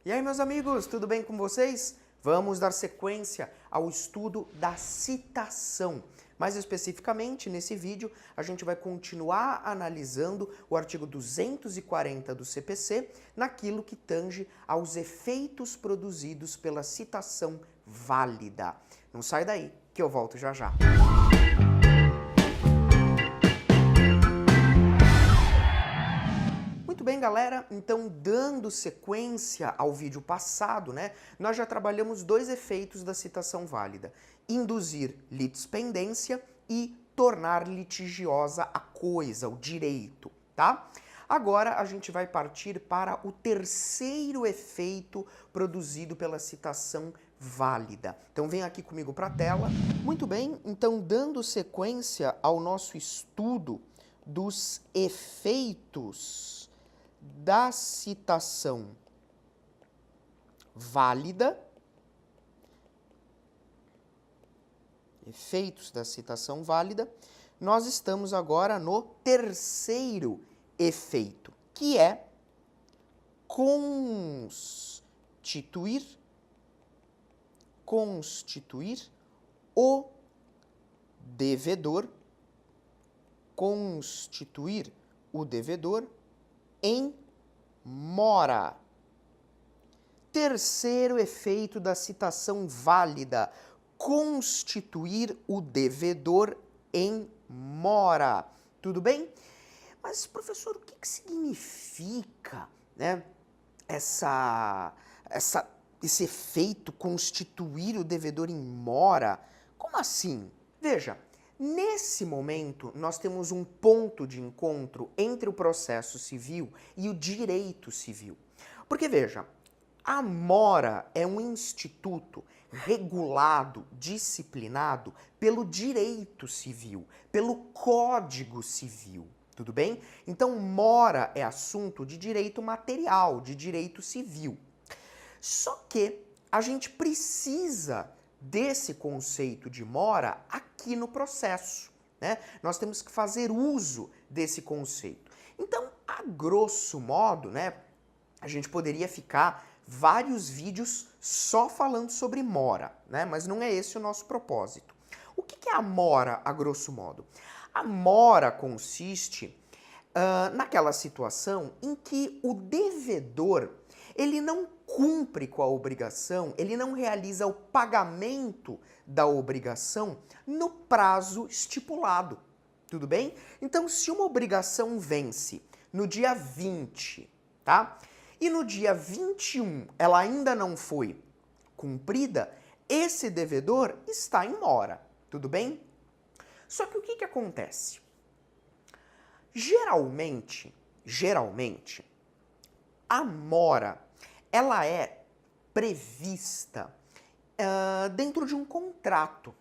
E aí, meus amigos, tudo bem com vocês? Vamos dar sequência ao estudo da citação. Mais especificamente, nesse vídeo, a gente vai continuar analisando o artigo 240 do CPC naquilo que tange aos efeitos produzidos pela citação válida. Não sai daí, que eu volto já já. Muito bem, galera, então dando sequência ao vídeo passado, nós já trabalhamos dois efeitos da citação válida: induzir litispendência e tornar litigiosa a coisa, o direito, tá? Agora a gente vai partir para o terceiro efeito produzido pela citação válida. Então vem aqui comigo para a tela. Muito bem, então dando sequência ao nosso estudo dos efeitos da citação válida, efeitos da citação válida, nós estamos agora no terceiro efeito, que é constituir o devedor, em mora. Terceiro efeito da citação válida: constituir o devedor em mora. Tudo bem? Mas, professor, o que significa, esse efeito constituir o devedor em mora? Como assim? Veja, nesse momento, nós temos um ponto de encontro entre o processo civil e o direito civil. Porque, veja, a mora é um instituto regulado, disciplinado pelo direito civil, pelo Código Civil, tudo bem? Então, mora é assunto de direito material, de direito civil. Só que a gente precisa desse conceito de mora aqui no processo, Nós temos que fazer uso desse conceito. Então, a grosso modo, a gente poderia ficar vários vídeos só falando sobre mora, Mas não é esse o nosso propósito. O que é a mora, a grosso modo? A mora consiste naquela situação em que o devedor ele não cumpre com a obrigação, ele não realiza o pagamento da obrigação no prazo estipulado, tudo bem? Então, se uma obrigação vence no dia 20, tá? E no dia 21 ela ainda não foi cumprida, esse devedor está em mora, tudo bem? Só que o que acontece? Geralmente, a mora, ela é prevista dentro de um contrato,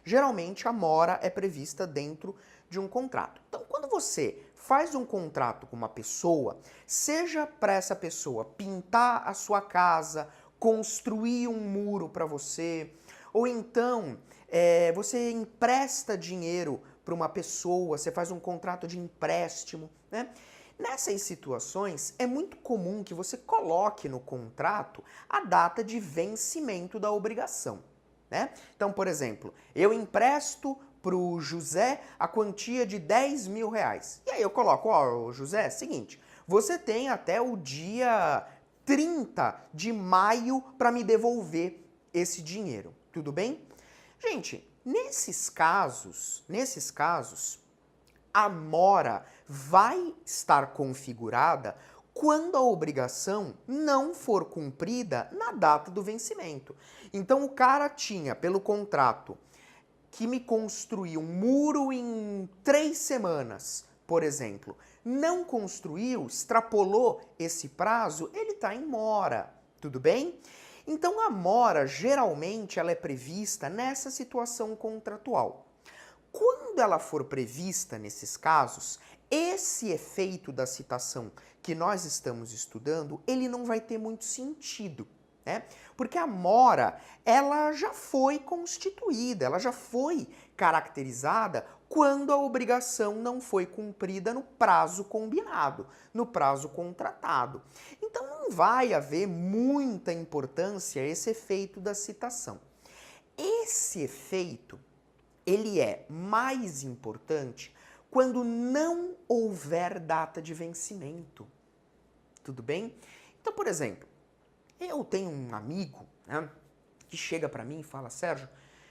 Geralmente, a mora é prevista dentro de um contrato. Então, quando você faz um contrato com uma pessoa, seja para essa pessoa pintar a sua casa, construir um muro para você, ou então você empresta dinheiro para uma pessoa, você faz um contrato de empréstimo, Nessas situações, é muito comum que você coloque no contrato a data de vencimento da obrigação, Então, por exemplo, eu empresto para o José a quantia de R$10.000. E aí eu coloco, José, seguinte, você tem até o dia 30 de maio para me devolver esse dinheiro, tudo bem? Gente, nesses casos, a mora vai estar configurada quando a obrigação não for cumprida na data do vencimento. Então o cara tinha, pelo contrato, que me construiu um muro em 3 semanas, por exemplo. Não construiu, extrapolou esse prazo, ele está em mora, tudo bem? Então a mora, geralmente, ela é prevista nessa situação contratual. Quando ela for prevista nesses casos, esse efeito da citação que nós estamos estudando, ele não vai ter muito sentido, Porque a mora, ela já foi constituída, ela já foi caracterizada quando a obrigação não foi cumprida no prazo combinado, no prazo contratado. Então não vai haver muita importância esse efeito da citação. Esse efeito, ele é mais importante quando não houver data de vencimento. Tudo bem? Então, por exemplo, eu tenho um amigo, né, que chega para mim e fala: Sérgio,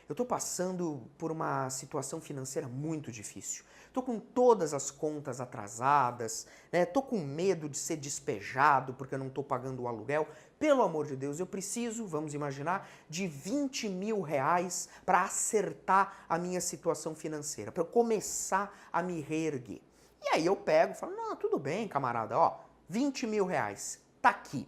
eu estou passando por uma situação financeira muito difícil. Estou com todas as contas atrasadas, né? Estou com medo de ser despejado porque eu não estou pagando o aluguel. Pelo amor de Deus, eu preciso, vamos imaginar, de 20 mil reais para acertar a minha situação financeira, para eu começar a me reerguer. E aí eu pego e falo: não, tudo bem, camarada, ó, 20 mil reais, tá aqui.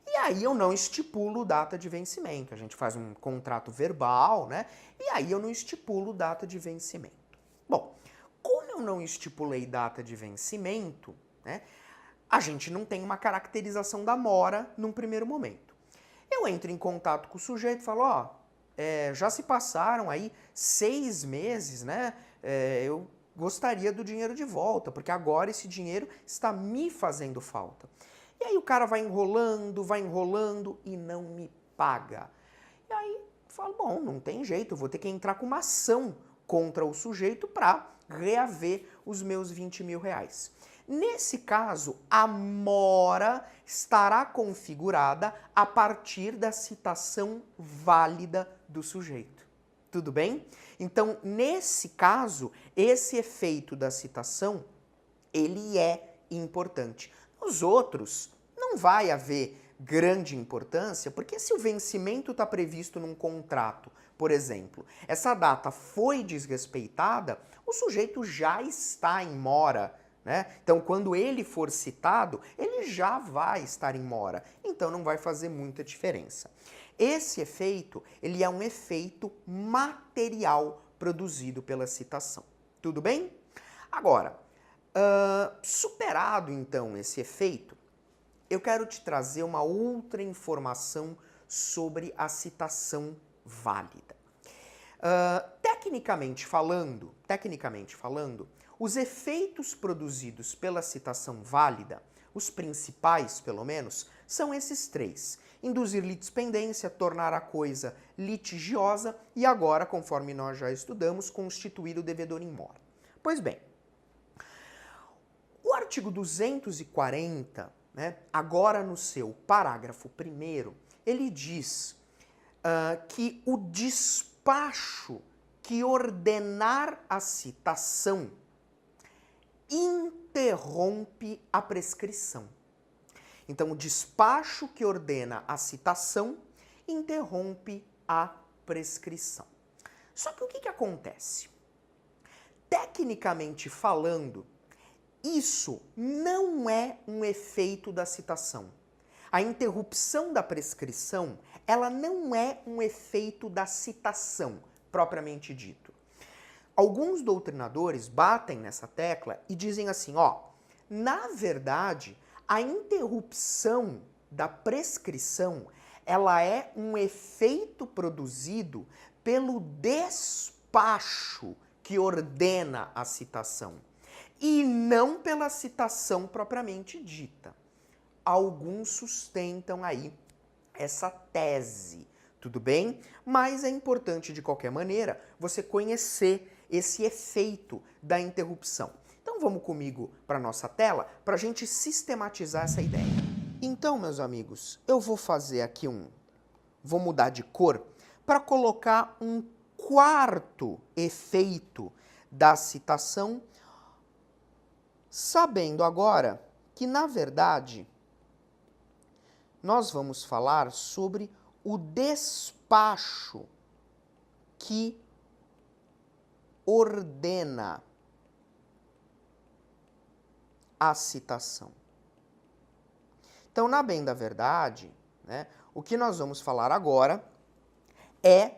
E aí eu não estipulo data de vencimento. A gente faz um contrato verbal, né? E aí eu não estipulo data de vencimento. Bom, como eu não estipulei data de vencimento, né? A gente não tem uma caracterização da mora num primeiro momento. Eu entro em contato com o sujeito e falo: ó, já se passaram aí 6 meses, né? Eu gostaria do dinheiro de volta, porque agora esse dinheiro está me fazendo falta. E aí o cara vai enrolando e não me paga. E aí eu falo: bom, não tem jeito, eu vou ter que entrar com uma ação contra o sujeito para reaver os meus 20 mil reais. Nesse caso, a mora estará configurada a partir da citação válida do sujeito. Tudo bem? Então, nesse caso, esse efeito da citação, ele é importante. Nos outros, não vai haver grande importância, porque se o vencimento está previsto num contrato, por exemplo, essa data foi desrespeitada, o sujeito já está em mora, né? Então, quando ele for citado, ele já vai estar em mora, então não vai fazer muita diferença. Esse efeito, ele é um efeito material produzido pela citação. Tudo bem? Agora, superado então esse efeito, eu quero te trazer uma outra informação sobre a citação válida. Tecnicamente falando, os efeitos produzidos pela citação válida, os principais pelo menos, são esses 3. Induzir litispendência, tornar a coisa litigiosa e agora, conforme nós já estudamos, constituir o devedor in mora. Pois bem, o artigo 240, né, agora no seu parágrafo 1º, ele diz que o despacho que ordenar a citação interrompe a prescrição. Então, o despacho que ordena a citação interrompe a prescrição. Só que o que acontece? Tecnicamente falando, isso não é um efeito da citação. A interrupção da prescrição, ela não é um efeito da citação, propriamente dito. Alguns doutrinadores batem nessa tecla e dizem assim, ó, na verdade, a interrupção da prescrição, ela é um efeito produzido pelo despacho que ordena a citação e não pela citação propriamente dita. Alguns sustentam aí essa tese, tudo bem? Mas é importante, de qualquer maneira, você conhecer esse efeito da interrupção. Então vamos comigo para a nossa tela para a gente sistematizar essa ideia. Então, meus amigos, eu vou fazer aqui vou mudar de cor para colocar um quarto efeito da citação, sabendo agora que, na verdade, nós vamos falar sobre o despacho que ordena a citação. Então, na bem da verdade, né, o que nós vamos falar agora é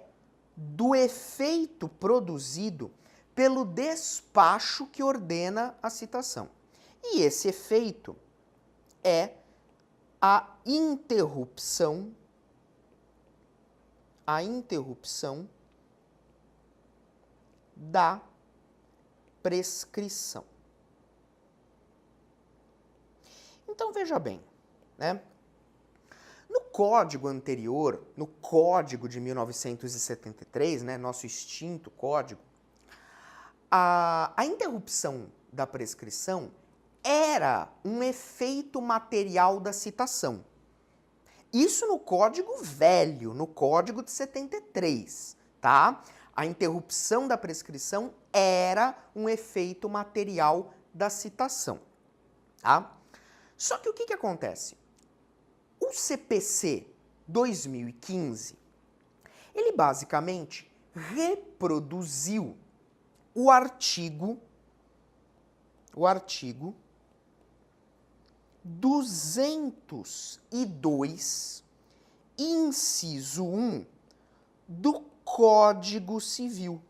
do efeito produzido pelo despacho que ordena a citação. E esse efeito é a interrupção da prescrição. Então veja bem, né? No código anterior, no código de 1973, né, nosso extinto código, a interrupção da prescrição era um efeito material da citação. Isso no código velho, no código de 73, tá? A interrupção da prescrição era um efeito material da citação, tá? Só que o que acontece? O CPC 2015, ele basicamente reproduziu o artigo 202, inciso 1 do Código Civil.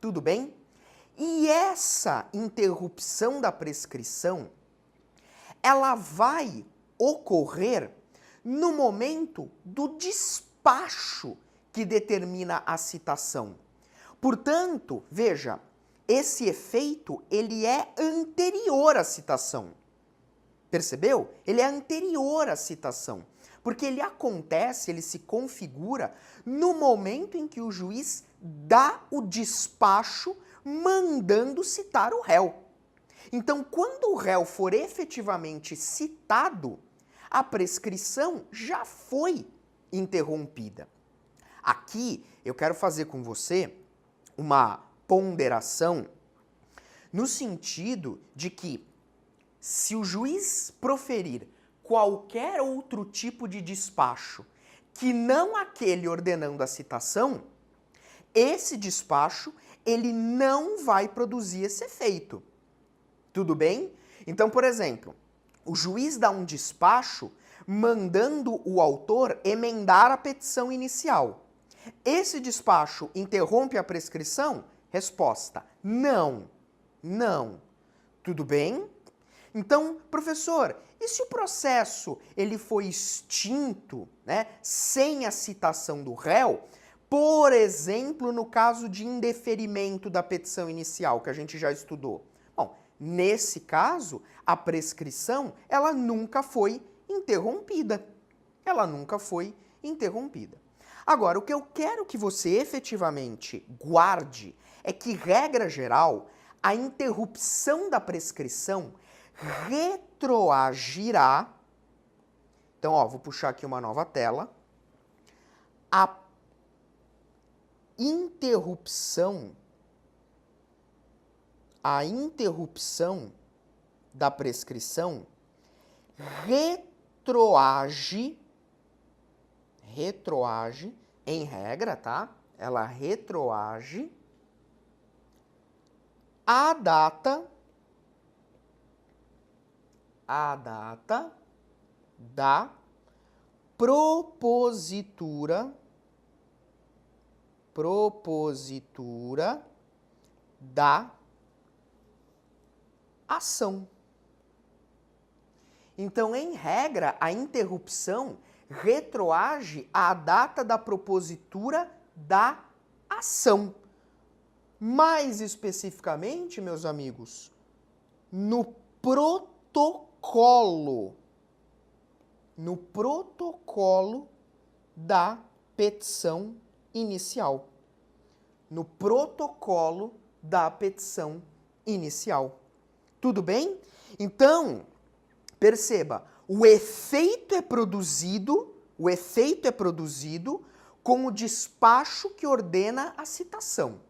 Tudo bem? E essa interrupção da prescrição, ela vai ocorrer no momento do despacho que determina a citação. Portanto, veja, esse efeito, ele é anterior à citação. Percebeu? Ele é anterior à citação, porque ele acontece, ele se configura no momento em que o juiz dá o despacho mandando citar o réu. Então, quando o réu for efetivamente citado, a prescrição já foi interrompida. Aqui, eu quero fazer com você uma ponderação no sentido de que, se o juiz proferir qualquer outro tipo de despacho que não aquele ordenando a citação, esse despacho ele não vai produzir esse efeito. Tudo bem? Então, por exemplo, o juiz dá um despacho mandando o autor emendar a petição inicial. Esse despacho interrompe a prescrição? Resposta: não. Não. Tudo bem? Então, professor, e se o processo ele foi extinto, né, sem a citação do réu, por exemplo, no caso de indeferimento da petição inicial, que a gente já estudou? Bom, nesse caso, a prescrição, ela nunca foi interrompida. Agora, o que eu quero que você efetivamente guarde é que, regra geral, a interrupção da prescrição retroagirá. Então, ó, vou puxar aqui uma nova tela. A interrupção da prescrição retroage em regra, tá? Ela retroage à data da propositura da ação. Então, em regra, a interrupção retroage à data da propositura da ação. Mais especificamente, meus amigos, no protocolo da petição inicial. Tudo bem? Então, perceba, o efeito é produzido com o despacho que ordena a citação,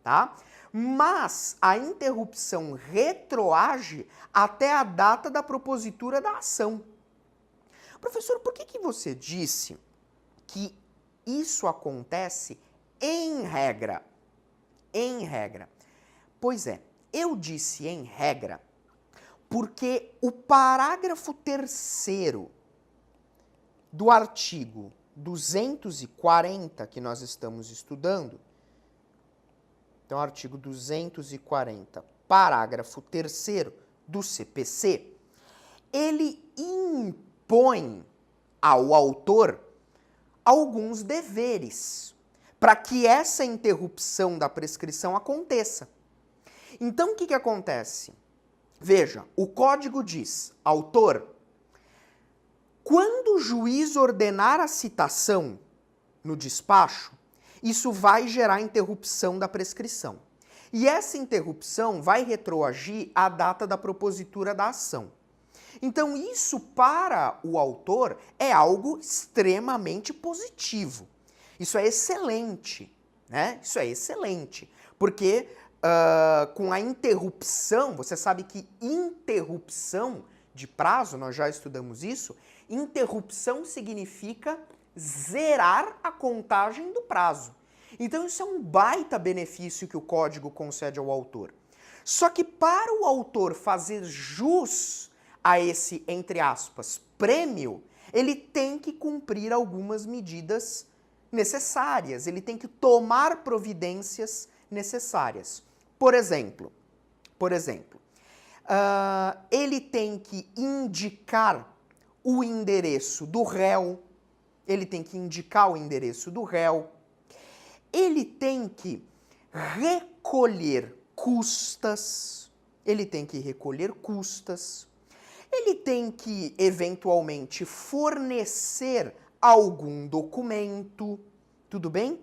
tá? Mas a interrupção retroage até a data da propositura da ação. Professor, por que você disse que isso acontece em regra? Em regra. Pois é, eu disse em regra porque o parágrafo 3º do artigo 240 que nós estamos estudando, então artigo 240, parágrafo 3º do CPC, ele impõe ao autor alguns deveres para que essa interrupção da prescrição aconteça. Então, o que acontece? Veja, o código diz, autor, quando o juiz ordenar a citação no despacho, isso vai gerar interrupção da prescrição. E essa interrupção vai retroagir à data da propositura da ação. Então, isso para o autor é algo extremamente positivo. Isso é excelente, né? Isso é excelente, porque com a interrupção, você sabe que interrupção de prazo, nós já estudamos isso, interrupção significa zerar a contagem do prazo. Então isso é um baita benefício que o código concede ao autor. Só que para o autor fazer jus a esse, entre aspas, prêmio, ele tem que cumprir algumas medidas necessárias, ele tem que tomar providências necessárias. Por exemplo, ele tem que indicar o endereço do réu, ele tem que indicar o endereço do réu, ele tem que recolher custas, ele tem que eventualmente fornecer algum documento, tudo bem?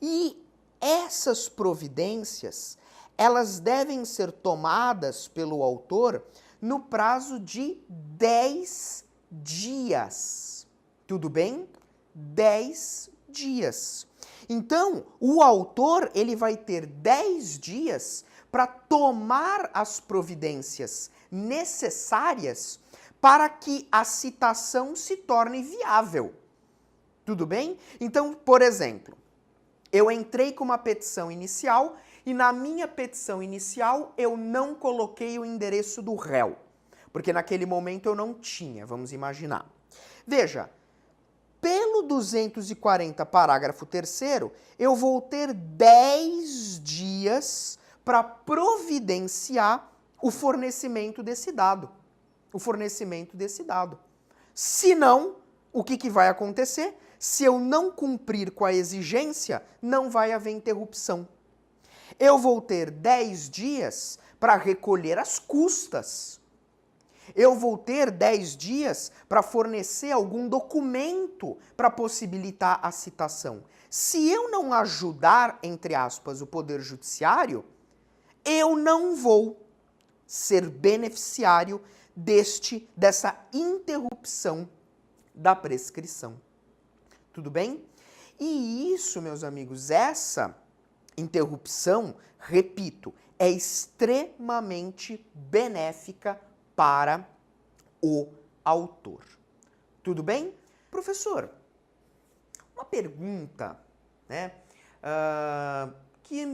E essas providências, elas devem ser tomadas pelo autor no prazo de 10 dias, tudo bem? 10 dias. Então, o autor ele vai ter 10 dias para tomar as providências necessárias para que a citação se torne viável. Tudo bem? Então, por exemplo, eu entrei com uma petição inicial e na minha petição inicial eu não coloquei o endereço do réu, porque naquele momento eu não tinha, vamos imaginar. Veja, pelo 240, parágrafo 3º, eu vou ter 10 dias para providenciar o fornecimento desse dado. Se não, o que vai acontecer? Se eu não cumprir com a exigência, não vai haver interrupção. Eu vou ter 10 dias para recolher as custas. Eu vou ter 10 dias para fornecer algum documento para possibilitar a citação. Se eu não ajudar, entre aspas, o Poder Judiciário, eu não vou ser beneficiário dessa interrupção da prescrição. Tudo bem? E isso, meus amigos, essa interrupção, repito, é extremamente benéfica para o autor. Tudo bem? Professor, uma pergunta, né, que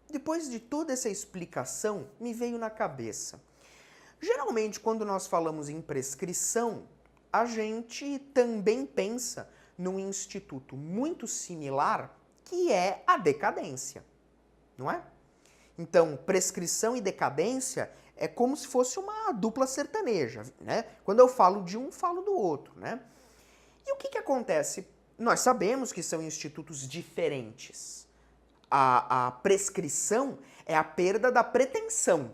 depois de toda essa explicação me veio na cabeça. Geralmente, quando nós falamos em prescrição, a gente também pensa num instituto muito similar, que é a decadência, não é? Então, prescrição e decadência é como se fosse uma dupla sertaneja, né? Quando eu falo de um, falo do outro, né? E o que acontece? Nós sabemos que são institutos diferentes. A prescrição é a perda da pretensão.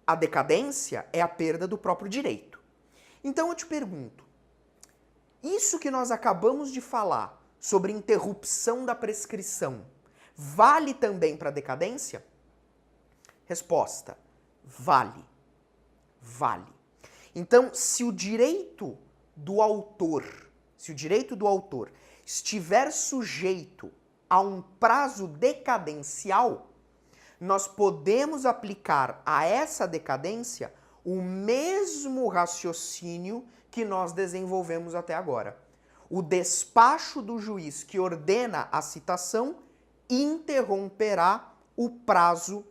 A decadência é a perda do próprio direito. Então eu te pergunto, isso que nós acabamos de falar sobre interrupção da prescrição, vale também para a decadência? Resposta, vale. Vale. Então, se o direito do autor estiver sujeito a um prazo decadencial, nós podemos aplicar a essa decadência o mesmo raciocínio que nós desenvolvemos até agora. O despacho do juiz que ordena a citação interromperá o prazo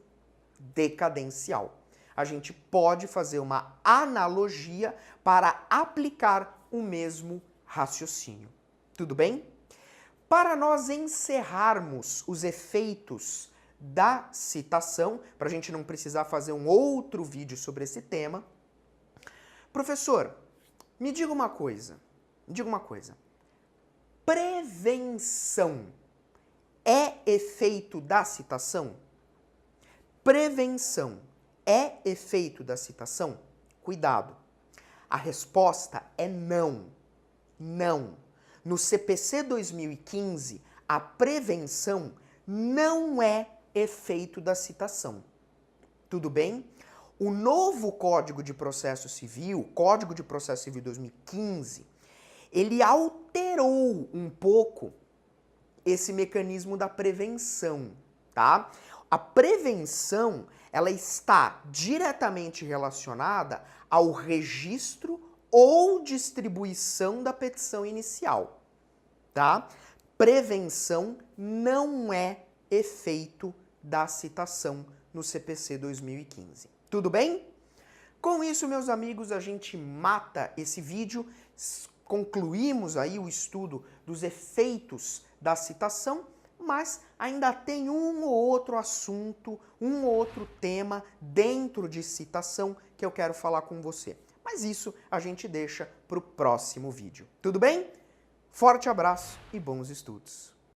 decadencial. A gente pode fazer uma analogia para aplicar o mesmo raciocínio. Tudo bem? Para nós encerrarmos os efeitos da citação, para a gente não precisar fazer um outro vídeo sobre esse tema, professor, me diga uma coisa. prevenção é efeito da citação? Prevenção é efeito da citação? Cuidado. A resposta é não. Não. No CPC 2015, a prevenção não é efeito da citação. Tudo bem? O novo Código de Processo Civil, Código de Processo Civil 2015, ele alterou um pouco esse mecanismo da prevenção, tá? A prevenção, ela está diretamente relacionada ao registro ou distribuição da petição inicial, tá? Prevenção não é efeito da citação no CPC 2015. Tudo bem? Com isso, meus amigos, a gente mata esse vídeo, concluímos aí o estudo dos efeitos da citação, mas ainda tem um ou outro assunto, um ou outro tema dentro de citação que eu quero falar com você. Mas isso a gente deixa para o próximo vídeo. Tudo bem? Forte abraço e bons estudos!